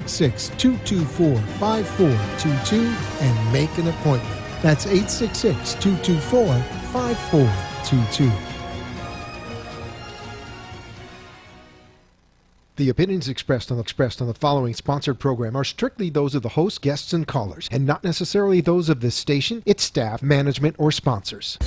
866-224-5422 and make an appointment. That's 866-224-5422. The opinions expressed on the following sponsored program are strictly those of the host, guests, and callers, and not necessarily those of this station, its staff, management, or sponsors.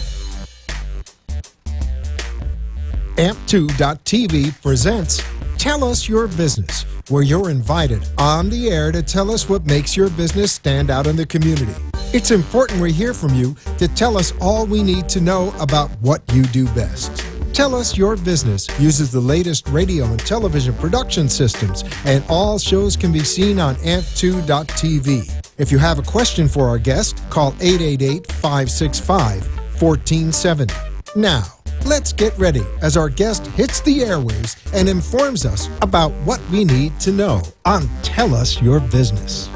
AMP2.TV presents Tell Us Your Business, where you're invited on the air to tell us what makes your business stand out in the community. It's important we hear from you to tell us all we need to know about what you do best. Tell Us Your Business uses the latest radio and television production systems, and all shows can be seen on AMP2.TV. If you have a question for our guest, call 888-565-1470. Now, let's get ready as our guest hits the airwaves and informs us about what we need to know on Tell Us Your Business.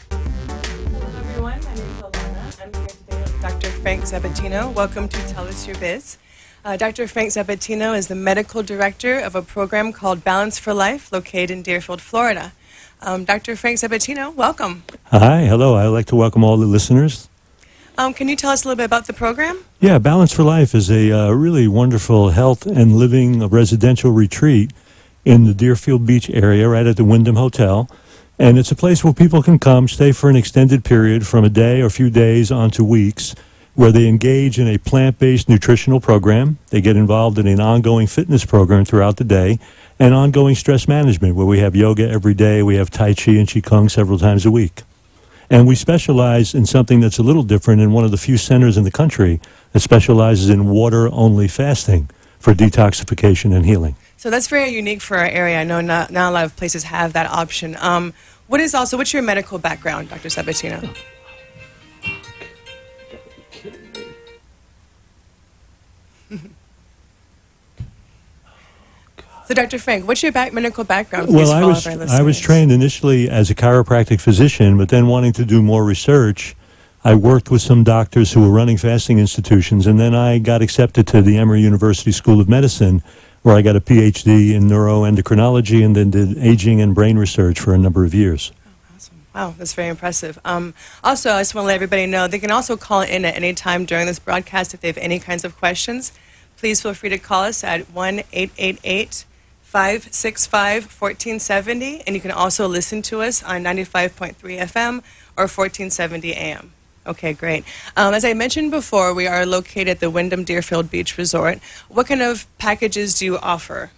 Hello everyone, my name is Alana. I'm here today with Dr. Frank Zebetino. Welcome to Tell Us Your Biz. Dr. Frank Zebetino is the medical director of a program called Balance for Life, located in Deerfield, Florida. Dr. Frank Zebetino, welcome. Hi, hello. I'd like to welcome all the listeners. Can you tell us a little bit about the program? Yeah, Balance for Life is a really wonderful health and living residential retreat in the Deerfield Beach area, right at the Wyndham Hotel. And it's a place where people can come, stay for an extended period from a day or a few days on to weeks, where they engage in a plant-based nutritional program. They get involved in an ongoing fitness program throughout the day, and ongoing stress management, where we have yoga every day, we have Tai Chi and Qigong several times a week. And we specialize in something that's a little different in one of the few centers in the country that specializes in water-only fasting for detoxification and healing. So that's very unique for our area. I know not a lot of places have that option. What's your medical background, Dr. Zebetino? So, Dr. Frank, what's your medical background? Well, I was trained initially as a chiropractic physician, but then wanting to do more research, I worked with some doctors who were running fasting institutions, and then I got accepted to the Emory University School of Medicine, where I got a PhD in neuroendocrinology and then did aging and brain research for a number of years. Wow, that's very impressive. Also, I just want to let everybody know they can also call in at any time during this broadcast if they have any kinds of questions. Please feel free to call us at 1-888-565-1470, and you can also listen to us on 95.3 FM or 1470 AM. Okay, great. As I mentioned before, we are located at the Wyndham Deerfield Beach Resort. What kind of packages do you offer?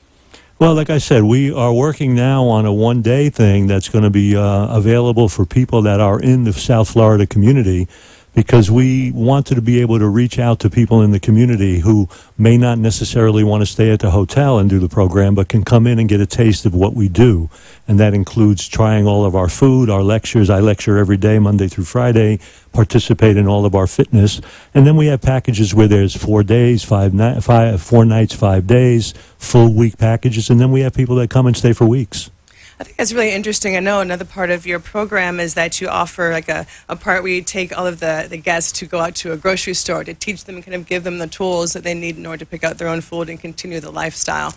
Well, like I said, we are working now on a one-day thing that's going to be available for people that are in the South Florida community, because we wanted to be able to reach out to people in the community who may not necessarily want to stay at the hotel and do the program, but can come in and get a taste of what we do. And that includes trying all of our food, our lectures. I lecture every day, Monday through Friday, participate in all of our fitness. And then we have packages where there's 4 days, 4 nights, 5 days, full week packages. And then we have people that come and stay for weeks. I think that's really interesting. I know another part of your program is that you offer like a part where you take all of the guests to go out to a grocery store to teach them and kind of give them the tools that they need in order to pick out their own food and continue the lifestyle.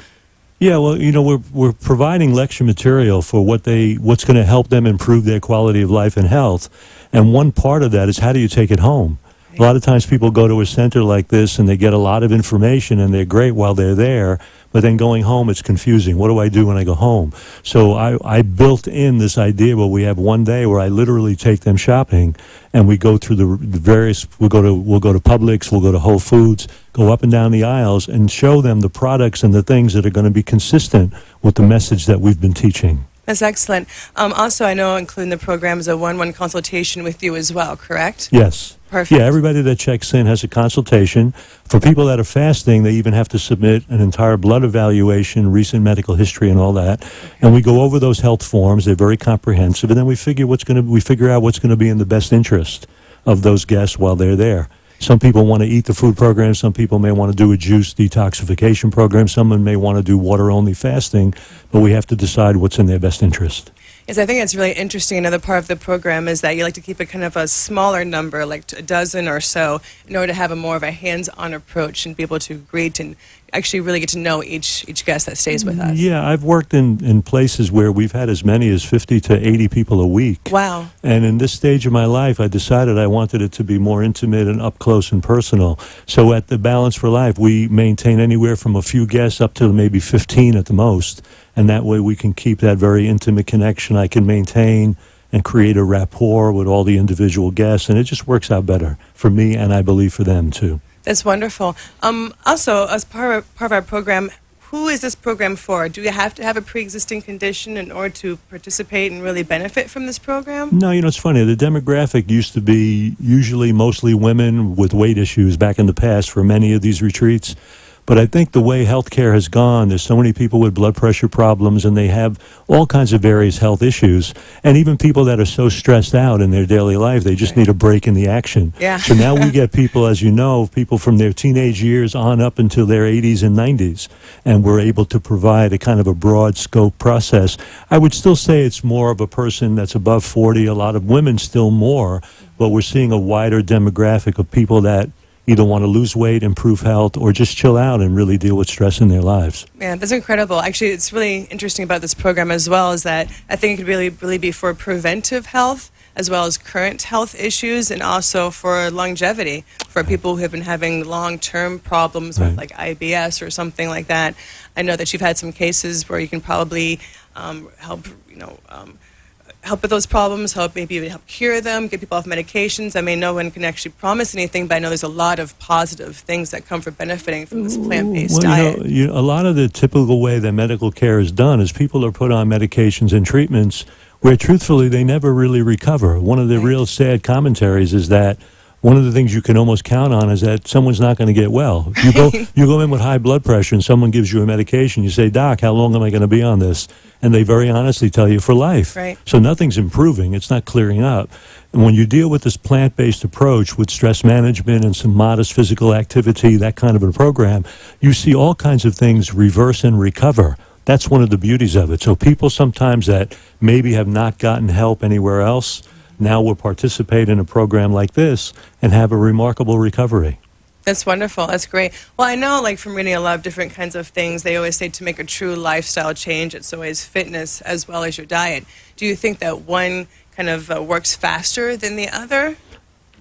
Yeah, well, you know, we're providing lecture material for what's going to help them improve their quality of life and health. And one part of that is, how do you take it home? A lot of times people go to a center like this and they get a lot of information and they're great while they're there, but then going home it's confusing. What do I do when I go home? So I built in this idea where we have one day where I literally take them shopping, and we go through the various, we'll go to Publix, we'll go to Whole Foods, go up and down the aisles and show them the products and the things that are going to be consistent with the message that we've been teaching. That's excellent. Also, I know including the program is a one-on-one consultation with you as well, correct? Yes. Perfect. Yeah, everybody that checks in has a consultation. For people that are fasting, they even have to submit an entire blood evaluation, recent medical history, and all that. And we go over those health forms. They're very comprehensive, and then we figure out what's going to be in the best interest of those guests while they're there. Some people want to eat the food program. Some people may want to do a juice detoxification program. Someone may want to do water-only fasting, but we have to decide what's in their best interest. Yes, I think it's really interesting. Another part of the program is that you like to keep it kind of a smaller number, like a dozen or so, in order to have a more of a hands-on approach and be able to greet and actually really get to know each guest that stays with us. Yeah, I've worked in places where we've had as many as 50 to 80 people a week. Wow. And in this stage of my life, I decided I wanted it to be more intimate and up close and personal. So at the Balance for Life, we maintain anywhere from a few guests up to maybe 15 at the most. And that way we can keep that very intimate connection. I can maintain and create a rapport with all the individual guests. And it just works out better for me and I believe for them too. That's wonderful. Also, as part of our program, who is this program for? Do you have to have a pre-existing condition in order to participate and really benefit from this program? No, it's funny. The demographic used to be usually mostly women with weight issues back in the past for many of these retreats. But I think the way healthcare has gone, there's so many people with blood pressure problems, and they have all kinds of various health issues. And even people that are so stressed out in their daily life, they just need a break in the action. Yeah. So now we get people, as you know, people from their teenage years on up until their 80s and 90s. And we're able to provide a kind of a broad scope process. I would still say it's more of a person that's above 40, a lot of women still more, but we're seeing a wider demographic of people that either want to lose weight, improve health, or just chill out and really deal with stress in their lives. Yeah, that's incredible. Actually, it's really interesting about this program as well is that I think it could really be for preventive health as well as current health issues and also for longevity for people who have been having long-term problems with like IBS or something like that. I know that you've had some cases where you can probably help with those problems, maybe even help cure them, get people off medications. I mean, no one can actually promise anything, but I know there's a lot of positive things that come from benefiting from this plant-based diet. A lot of the typical way that medical care is done is people are put on medications and treatments where, truthfully, they never really recover. One of the real sad commentaries is that one of the things you can almost count on is that someone's not going to get well. You go in with high blood pressure and someone gives you a medication. You say, "Doc, how long am I going to be on this?" And they very honestly tell you for life. Right. So nothing's improving. It's not clearing up. And when you deal with this plant-based approach with stress management and some modest physical activity, that kind of a program, you see all kinds of things reverse and recover. That's one of the beauties of it. So people sometimes that maybe have not gotten help anywhere else now will participate in a program like this and have a remarkable recovery. That's wonderful. That's great. Well, I know, like, from reading a lot of different kinds of things, they always say to make a true lifestyle change, it's always fitness as well as your diet. Do you think that one kind of works faster than the other?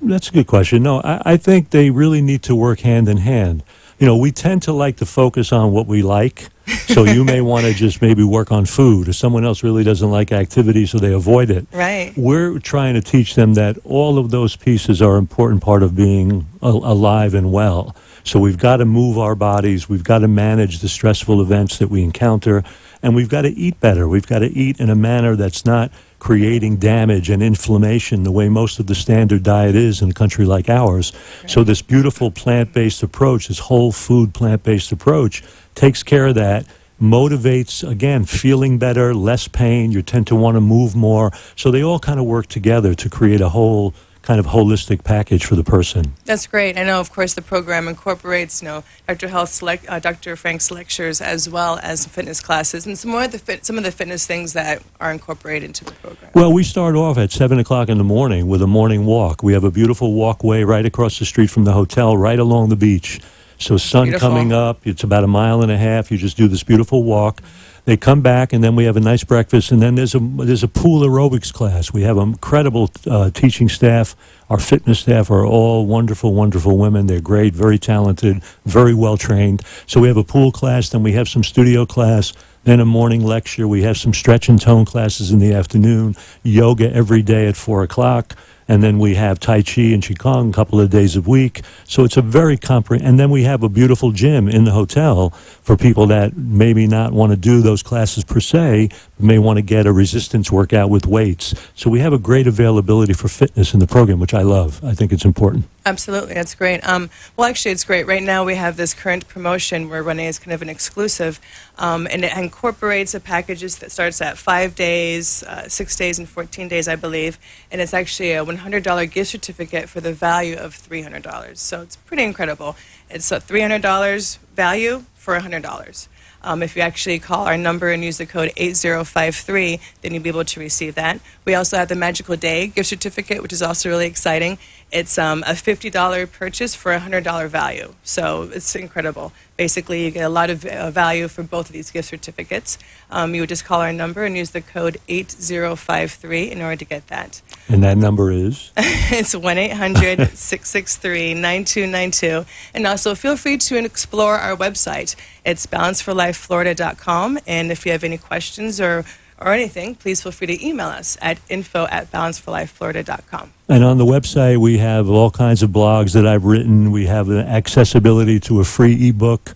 That's a good question. No, I think they really need to work hand in hand. We tend to like to focus on what we like. So you may want to just maybe work on food, or someone else really doesn't like activity, so they avoid it. Right. We're trying to teach them that all of those pieces are an important part of being alive and well. So we've got to move our bodies. We've got to manage the stressful events that we encounter. And we've got to eat better. We've got to eat in a manner that's not creating damage and inflammation the way most of the standard diet is in a country like ours. Right. So this beautiful plant-based approach, this whole food plant-based approach, takes care of that, motivates, again, feeling better, less pain. You tend to want to move more. So they all kind of work together to create a whole kind of holistic package for the person. That's great. I know, of course, the program incorporates, Dr. Frank's lectures as well as fitness classes and some of the fitness things that are incorporated into the program. Well, we start off at 7 o'clock in the morning with a morning walk. We have a beautiful walkway right across the street from the hotel, right along the beach. So sun Beautiful. Coming up, it's about 1.5 miles. You just do this beautiful walk. They come back, and then we have a nice breakfast, and then there's a pool aerobics class. We have an incredible teaching staff. Our fitness staff are all wonderful, wonderful women. They're great, very talented, very well trained. So we have a pool class, then we have some studio class, then a morning lecture. We have some stretch and tone classes in the afternoon, yoga every day at 4 o'clock. And then we have Tai Chi and Qigong a couple of days a week. So it's a very comprehensive. And then we have a beautiful gym in the hotel for people that maybe not want to do those classes per se, but may want to get a resistance workout with weights. So we have a great availability for fitness in the program, which I love. I think it's important. Absolutely. That's great. Well, actually, it's great. Right now we have this current promotion we're running as kind of an exclusive, and it incorporates a package that starts at 5 days, 6 days, and 14 days, I believe. And it's actually a $100 gift certificate for the value of $300. So it's pretty incredible. It's a $300 value for $100. If you actually call our number and use the code 8053, then you'll be able to receive that. We also have the Magical Day gift certificate, which is also really exciting. It's a $50 purchase for a $100 value. So it's incredible. Basically, you get a lot of value for both of these gift certificates. You would just call our number and use the code 8053 in order to get that. And that number is? It's 1-800-663-9292. And also feel free to explore our website. It's balanceforlifeflorida.com. And if you have any questions or anything, please feel free to email us at info@balanceforlifeflorida.com. And on the website, we have all kinds of blogs that I've written. We have accessibility to a free ebook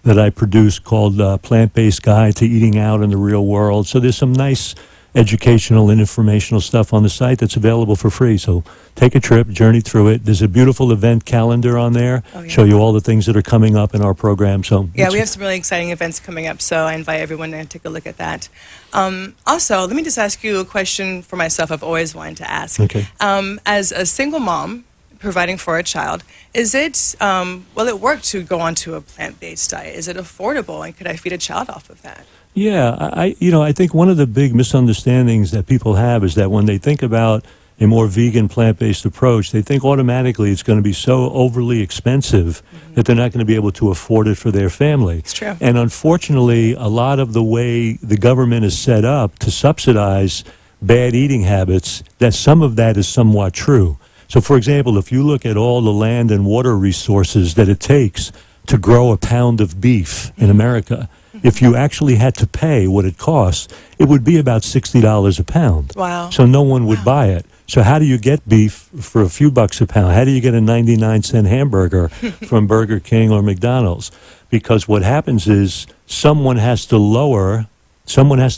that I produced called Plant-Based Guide to Eating Out in the Real World. So there's some nice educational and informational stuff on the site that's available for free. So take a trip, journey through it. There's a beautiful event calendar on there, show you all the things that are coming up in our program. So yeah, we have some really exciting events coming up, so I invite everyone to take a look at that. Also, let me just ask you a question for myself I've always wanted to ask. Okay. As a single mom providing for a child, is it, will it work to go onto a plant-based diet? Is it affordable, and could I feed a child off of that? Yeah, I think one of the big misunderstandings that people have is that when they think about a more vegan, plant-based approach, they think automatically it's going to be so overly expensive that they're not going to be able to afford it for their family. It's true. And unfortunately, a lot of the way the government is set up to subsidize bad eating habits, that some of that is somewhat true. So, for example, if you look at all the land and water resources that it takes to grow a pound of beef in America, if you actually had to pay what it costs, it would be about $60 a pound. Wow. So no one would buy it. So how do you get beef for a few bucks a pound? How do you get a 99-cent hamburger from Burger King or McDonald's? Because what happens is someone has to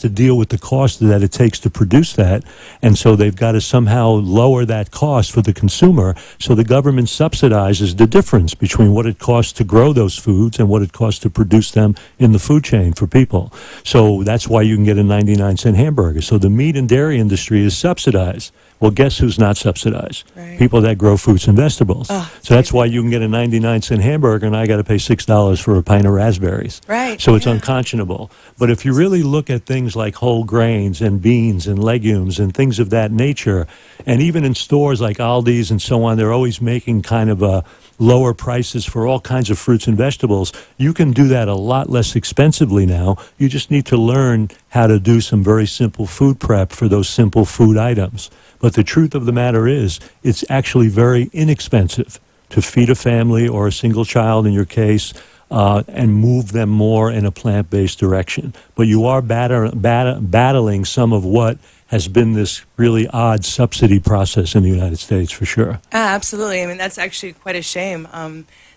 deal with the cost that it takes to produce that, and so they've got to somehow lower that cost for the consumer, so the government subsidizes the difference between what it costs to grow those foods and what it costs to produce them in the food chain for people. So that's why you can get a 99-cent hamburger. So the meat and dairy industry is subsidized. Well, guess who's not subsidized? Right. People that grow fruits and vegetables. Oh, so that's why you can get a 99-cent hamburger and I got to pay $6 for a pint of raspberries. Right. So it's unconscionable. But if you really look at things like whole grains and beans and legumes and things of that nature, and even in stores like Aldi's and so on, they're always making kind of a lower prices for all kinds of fruits and vegetables. You can do that a lot less expensively now. You just need to learn how to do some very simple food prep for those simple food items. But the truth of the matter is, it's actually very inexpensive to feed a family or a single child in your case and move them more in a plant-based direction. But you are battling some of what has been this really odd subsidy process in the United States, for sure. Absolutely. I mean, that's actually quite a shame.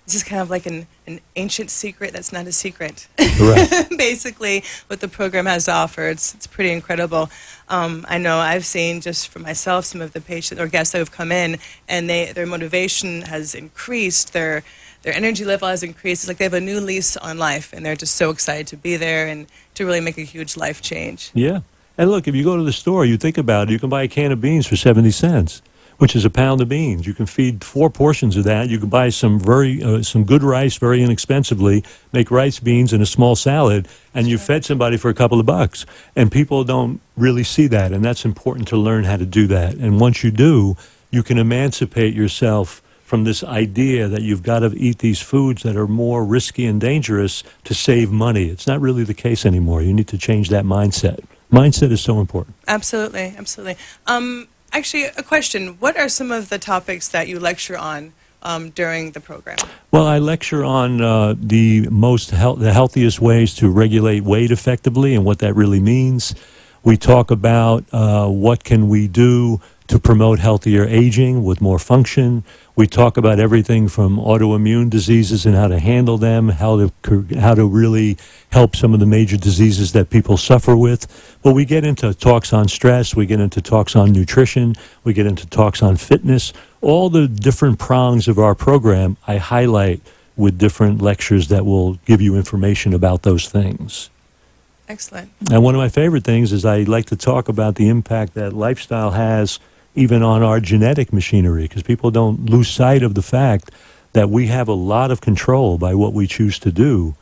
This is kind of like an ancient secret that's not a secret. Correct. Basically, what the program has to offer, it's pretty incredible. I know I've seen, just for myself, some of the patients or guests that have come in, and their motivation has increased, their energy level has increased. It's like they have a new lease on life, and they're just so excited to be there and to really make a huge life change. Yeah. And look, if you go to the store, you think about it, you can buy a can of beans for 70 cents, which is a pound of beans. You can feed 4 portions of that. You can buy some good rice very inexpensively, make rice beans in a small salad, and you fed somebody for a couple of bucks. And people don't really see that, and that's important to learn how to do that. And once you do, you can emancipate yourself from this idea that you've got to eat these foods that are more risky and dangerous to save money. It's not really the case anymore. You need to change that mindset. Mindset is so important. Absolutely, absolutely. Actually, a question. What are some of the topics that you lecture on during the program? Well, I lecture on the healthiest ways to regulate weight effectively and what that really means. We talk about what can we do to promote healthier aging with more function. We talk about everything from autoimmune diseases and how to handle them, how to really help some of the major diseases that people suffer with. But we get into talks on stress, we get into talks on nutrition, we get into talks on fitness. All the different prongs of our program I highlight with different lectures that will give you information about those things. Excellent. And one of my favorite things is I like to talk about the impact that lifestyle has even on our genetic machinery, because people don't lose sight of the fact that we have a lot of control by what we choose to do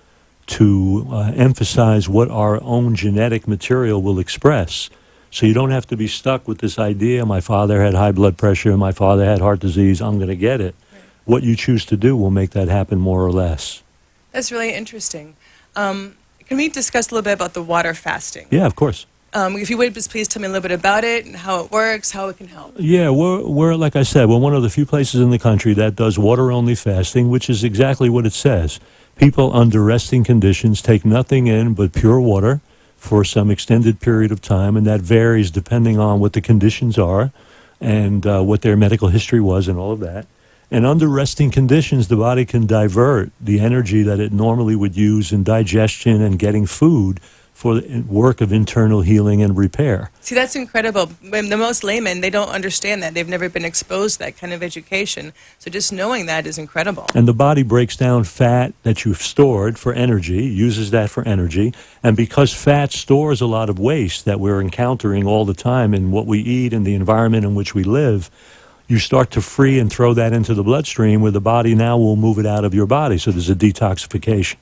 to emphasize what our own genetic material will express. So you don't have to be stuck with this idea, my father had high blood pressure, my father had heart disease, I'm going to get it. Right. What you choose to do will make that happen more or less. That's really interesting. Can we discuss a little bit about the water fasting? Yeah, of course. If you would just please tell me a little bit about it and how it works, how it can help. Yeah, we're like I said, we're one of the few places in the country that does water-only fasting, which is exactly what it says. People under resting conditions take nothing in but pure water for some extended period of time, and that varies depending on what the conditions are and what their medical history was and all of that. And under resting conditions, the body can divert the energy that it normally would use in digestion and getting food for the work of internal healing and repair. See, that's incredible. When the most laymen, they don't understand that. They've never been exposed to that kind of education. So just knowing that is incredible. And the body breaks down fat that you've stored for energy, uses that for energy. And because fat stores a lot of waste that we're encountering all the time in what we eat and the environment in which we live, you start to free and throw that into the bloodstream where the body now will move it out of your body. So there's a detoxification.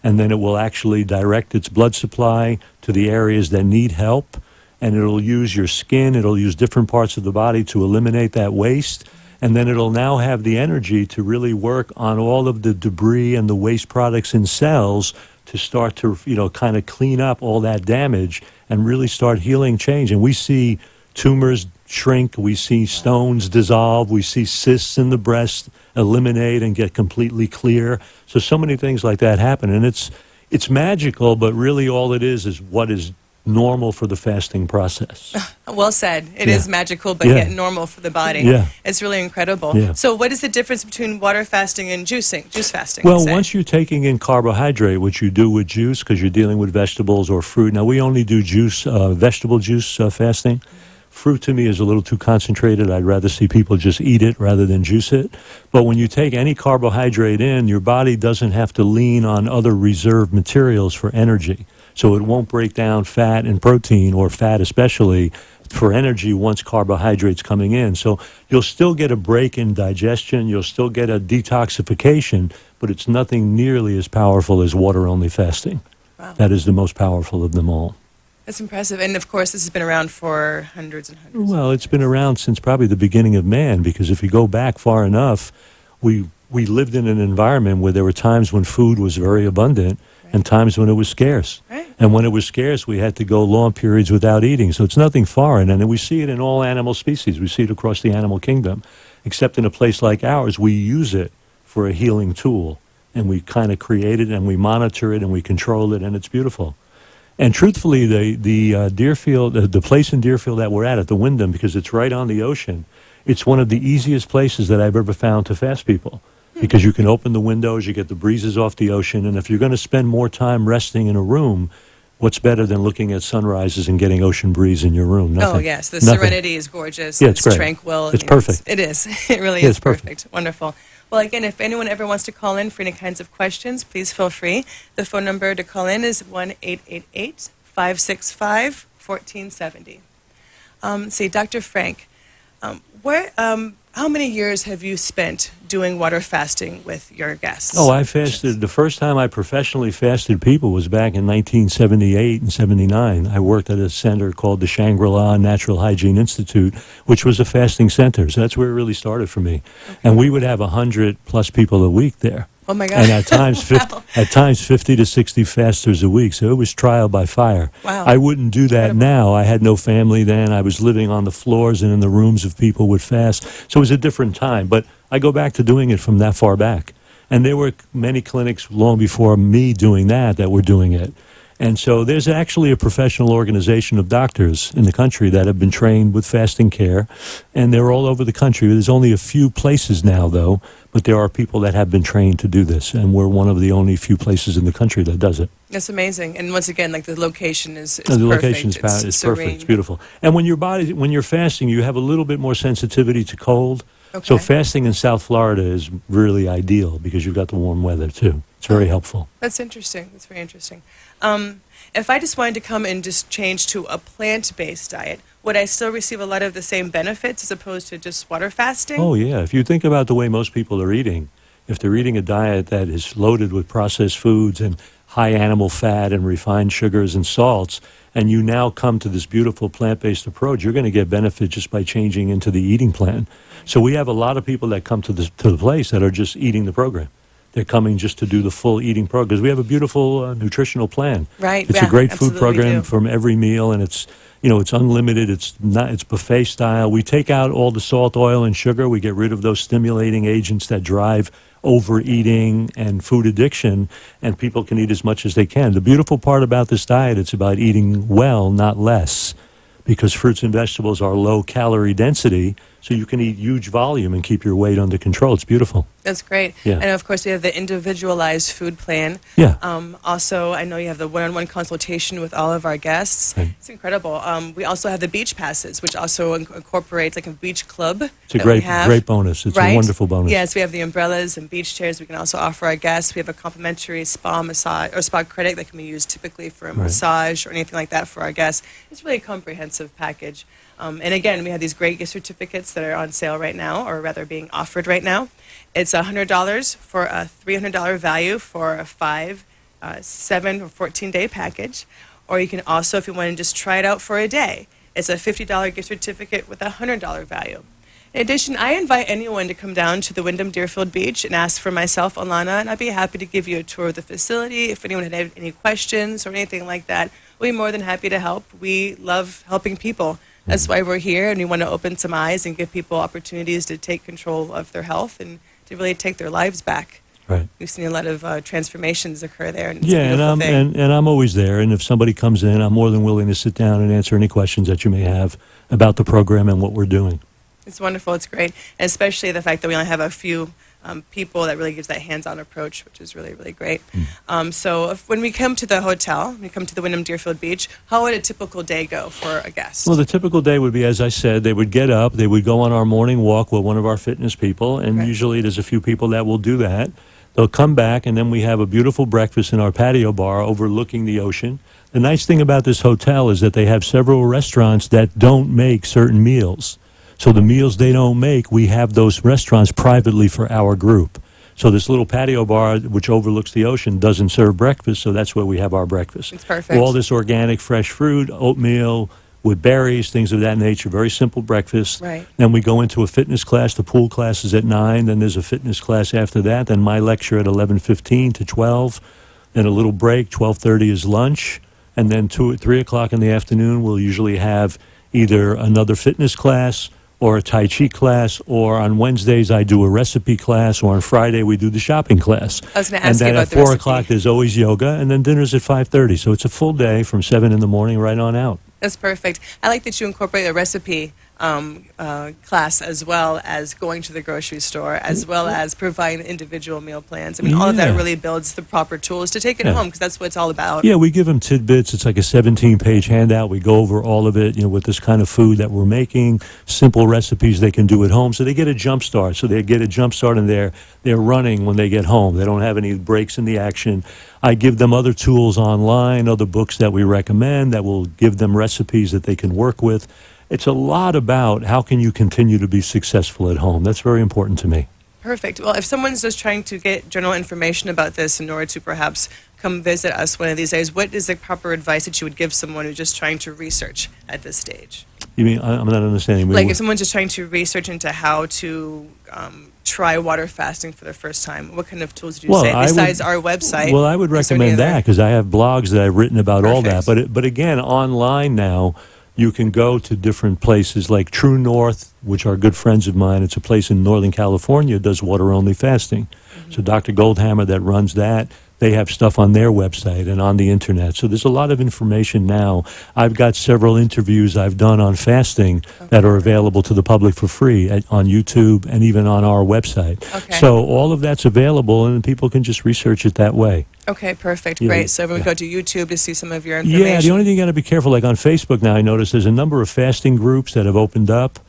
And then it will actually direct its blood supply to the areas that need help, and it'll use your skin, it'll use different parts of the body to eliminate that waste, and then it'll now have the energy to really work on all of the debris and the waste products in cells to start to, kind of clean up all that damage and really start healing change. And we see tumors shrink, we see stones dissolve, we see cysts in the breast eliminate and get completely clear. So many things like that happen, and it's magical, but really all it is what is normal for the fasting process. Well said. It is magical, but yet normal for the body. Yeah. It's really incredible. Yeah. So what is the difference between water fasting and juice fasting? Well, once you're taking in carbohydrate, which you do with juice because you're dealing with vegetables or fruit. Now, we only do vegetable juice fasting. Fruit to me is a little too concentrated. I'd rather see people just eat it rather than juice it. But when you take any carbohydrate in, your body doesn't have to lean on other reserve materials for energy. So it won't break down fat and protein, or fat especially, for energy once carbohydrate's coming in. So you'll still get a break in digestion, you'll still get a detoxification, but it's nothing nearly as powerful as water-only fasting. Wow. That is the most powerful of them all. That's impressive. And, of course, this has been around for hundreds and hundreds. Well, it's been around since probably the beginning of man, because if you go back far enough, we lived in an environment where there were times when food was very abundant and times when it was scarce. Right. And when it was scarce, we had to go long periods without eating. So it's nothing foreign. And we see it in all animal species. We see it across the animal kingdom. Except in a place like ours, we use it for a healing tool. And we kind of create it, and we monitor it, and we control it, and it's beautiful. And truthfully, the Deerfield, the place in Deerfield that we're at the Wyndham, because it's right on the ocean, it's one of the easiest places that I've ever found to fast people. Because you can open the windows, you get the breezes off the ocean, and if you're going to spend more time resting in a room, what's better than looking at sunrises and getting ocean breeze in your room? Nothing. Oh, yes. The Nothing. Serenity is gorgeous. Yeah, it's great. Tranquil. It's perfect. It is. It really is perfect. Wonderful. Well, again, if anyone ever wants to call in for any kinds of questions, please feel free. The phone number to call in is 1-888-565-1470. See, Dr. Frank, how many years have you spent doing water fasting with your guests? Oh, I fasted. The first time I professionally fasted people was back in 1978 and 79. I worked at a center called the Shangri-La Natural Hygiene Institute, which was a fasting center. So that's where it really started for me. Okay. And we would have 100-plus people a week there. Oh, my God. And at times, 50 to 60 fasters a week. So it was trial by fire. Wow. I wouldn't do that now. I had no family then. I was living on the floors and in the rooms of people would fast. So it was a different time. But I go back to doing it from that far back. And there were many clinics long before me doing that were doing it. And so there's actually a professional organization of doctors in the country that have been trained with fasting care, and they're all over the country. There's only a few places now, though, but there are people that have been trained to do this, and we're one of the only few places in the country that does it. That's amazing. And once again, like the location is the perfect. Location is perfect. It's beautiful. And when you're fasting, you have a little bit more sensitivity to cold. Okay. So fasting in South Florida is really ideal because you've got the warm weather, too. It's very helpful. That's interesting. That's very interesting. If I just wanted to come and just change to a plant-based diet, would I still receive a lot of the same benefits as opposed to just water fasting? Oh, yeah. If you think about the way most people are eating, if they're eating a diet that is loaded with processed foods and high animal fat and refined sugars and salts, and you now come to this beautiful plant-based approach, you're going to get benefit just by changing into the eating plan. So we have a lot of people that come to the place that are just eating the program. They're coming just to do the full eating program because we have a beautiful nutritional plan. Right. It's a great food program from every meal, and it's unlimited. It's buffet style. We take out all the salt, oil, and sugar. We get rid of those stimulating agents that drive overeating and food addiction, and people can eat as much as they can. The beautiful part about this diet, it's about eating well, not less, because fruits and vegetables are low calorie density, so you can eat huge volume and keep your weight under control. It's beautiful. That's great. Yeah. And of course, we have the individualized food plan. Yeah. Also, I know you have the one-on-one consultation with all of our guests. Right. It's incredible. We also have the beach passes, which also incorporates like a beach club. It's a great bonus. It's a wonderful bonus. Yes, we have the umbrellas and beach chairs we can also offer our guests. We have a complimentary spa massage or spa credit that can be used typically for a massage or anything like that for our guests. It's really a comprehensive package. And again, we have these great gift certificates that are on sale right now, or rather being offered right now. It's $100 for a $300 value for a 5, 7, or 14-day package. Or you can also, if you want to just try it out for a day, it's a $50 gift certificate with a $100 value. In addition, I invite anyone to come down to the Wyndham Deerfield Beach and ask for myself, Alana, and I'd be happy to give you a tour of the facility. If anyone had any questions or anything like that, we'll be more than happy to help. We love helping people. That's why we're here, and we want to open some eyes and give people opportunities to take control of their health and to really take their lives back. Right. We've seen a lot of transformations occur there. And it's yeah, a beautiful thing. and I'm always there. And if somebody comes in, I'm more than willing to sit down and answer any questions that you may have about the program and what we're doing. It's wonderful. It's great. And especially the fact that we only have a few people that really gives that hands-on approach, which is really, really great. So when we come to the hotel, when we come to the Wyndham Deerfield Beach, how would a typical day go for a guest? Well, the typical day would be, as I said, they would get up, they would go on our morning walk with one of our fitness people, and usually there's a few people that will do that. They'll come back, and then we have a beautiful breakfast in our patio bar overlooking the ocean. The nice thing about this hotel is that they have several restaurants that don't make certain meals. So the meals they don't make, we have those restaurants privately for our group. So this little patio bar, which overlooks the ocean, doesn't serve breakfast, so that's where we have our breakfast. It's perfect. All this organic, fresh fruit, oatmeal, with berries, things of that nature. Very simple breakfast. Right. Then we go into a fitness class. The pool class is at 9. Then there's a fitness class after that. Then my lecture at 11:15 to 12. Then a little break. 12:30 is lunch. And then 2 at 3 o'clock in the afternoon, we'll usually have either another fitness class or a Tai Chi class, or on Wednesdays I do a recipe class, or on Friday we do the shopping class. I was going to ask you And then about at the 4 recipe. o'clock there's always yoga, and then dinner's at 5:30. So it's a full day from 7 in the morning right on out. That's perfect. I like that you incorporate the recipe class as well as going to the grocery store, as well as providing individual meal plans. I mean, all of that Yeah. really builds the proper tools to take it Yeah. home, because that's what it's all about. Yeah, we give them tidbits. It's like a 17-page handout. We go over all of it, with this kind of food that we're making, simple recipes they can do at home. So they get a jump start. So they get a jump start, and they're running when they get home. They don't have any breaks in the action. I give them other tools online, other books that we recommend that will give them recipes that they can work with. It's a lot about how can you continue to be successful at home. That's very important to me. Perfect. Well, if someone's just trying to get general information about this in order to perhaps come visit us one of these days, what is the proper advice that you would give someone who's just trying to research at this stage? You mean, I'm not understanding. Like if someone's just trying to research into how to try water fasting for the first time, what kind of tools do you say besides our website? Well, I would Is there any recommend that other- because I have blogs that I've written about all that. Perfect. But again, online now, you can go to different places like True North, which are good friends of mine. It's a place in Northern California that does water-only fasting. So Dr. Goldhammer that runs that, they have stuff on their website and on the internet. So there's a lot of information now. I've got several interviews I've done on fasting that are available to the public for free on YouTube and even on our website. Okay. So all of that's available, and people can just research it that way. Okay, perfect. Yeah, Great. So everyone yeah. go to YouTube to see some of your information. Yeah, the only thing you got to be careful, like on Facebook now, I notice there's a number of fasting groups that have opened up,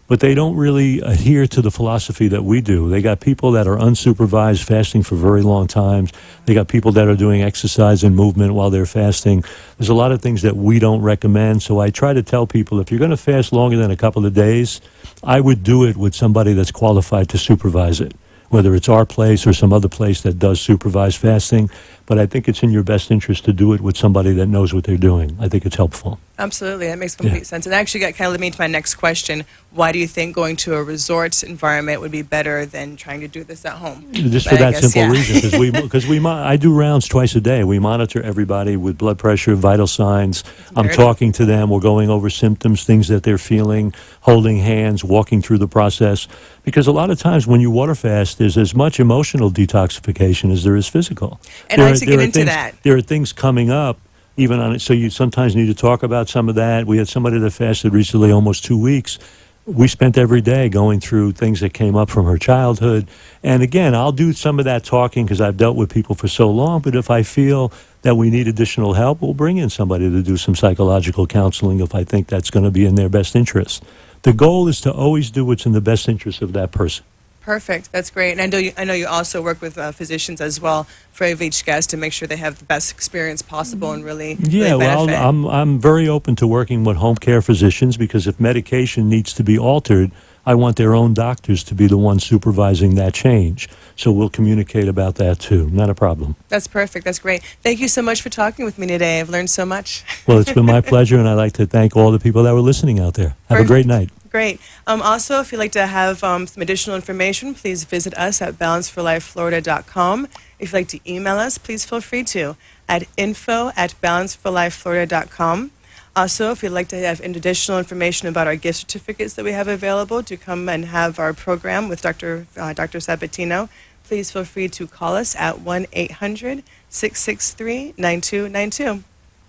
but they don't really adhere to the philosophy that we do. They got people that are unsupervised fasting for very long times. They got people that are doing exercise and movement while they're fasting. There's a lot of things that we don't recommend, so I try to tell people if you're going to fast longer than a couple of days, I would do it with somebody that's qualified to supervise it, whether it's our place or some other place that does supervised fasting. but I think it's in your best interest to do it with somebody that knows what they're doing. I think it's helpful. Absolutely. That makes complete sense. And actually got kind of led me to my next question. Why do you think going to a resort environment would be better than trying to do this at home? Just But for I that guess, simple yeah. reason, because I do rounds twice a day. We monitor everybody with blood pressure, vital signs. I'm imperative. talking to them. We're going over symptoms, things that they're feeling, holding hands, walking through the process. Because a lot of times when you water fast, there's as much emotional detoxification as there is physical. And I'd like to get into that. There are things coming up even on it, so you sometimes need to talk about some of that. We had somebody that fasted recently almost 2 weeks. We spent every day going through things that came up from her childhood. And again, I'll do some of that talking because I've dealt with people for so long, but if I feel that we need additional help, we'll bring in somebody to do some psychological counseling if I think that's going to be in their best interest. The goal is to always do what's in the best interest of that person. Perfect. That's great. And I know you also work with physicians as well for each guest to make sure they have the best experience possible and really Yeah, benefit. well, I'm very open to working with home care physicians because if medication needs to be altered, I want their own doctors to be the ones supervising that change. So we'll communicate about that too. Not a problem. That's perfect. That's great. Thank you so much for talking with me today. I've learned so much. Well, it's been my pleasure, and I'd like to thank all the people that were listening out there. Have a great night. Great. Also, if you'd like to have some additional information, please visit us at balanceforlifeflorida.com. If you'd like to email us, please feel free to at info@balanceforlifeflorida.com. Also, if you'd like to have additional information about our gift certificates that we have available to come and have our program with Dr. Sabatino, please feel free to call us at 1-800-663-9292.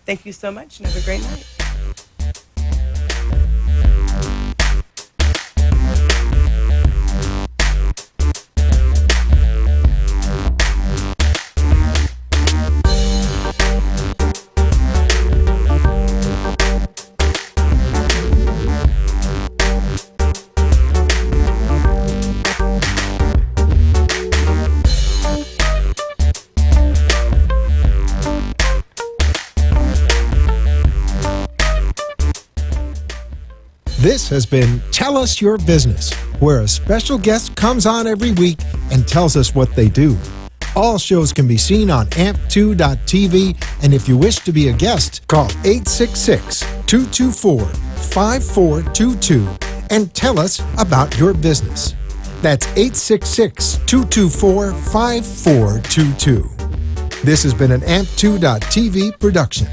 Thank you so much and have a great night. This has been Tell Us Your Business, where a special guest comes on every week and tells us what they do. All shows can be seen on amp2.tv, and if you wish to be a guest, call 866-224-5422 and tell us about your business. That's 866-224-5422. This has been an amp2.tv production.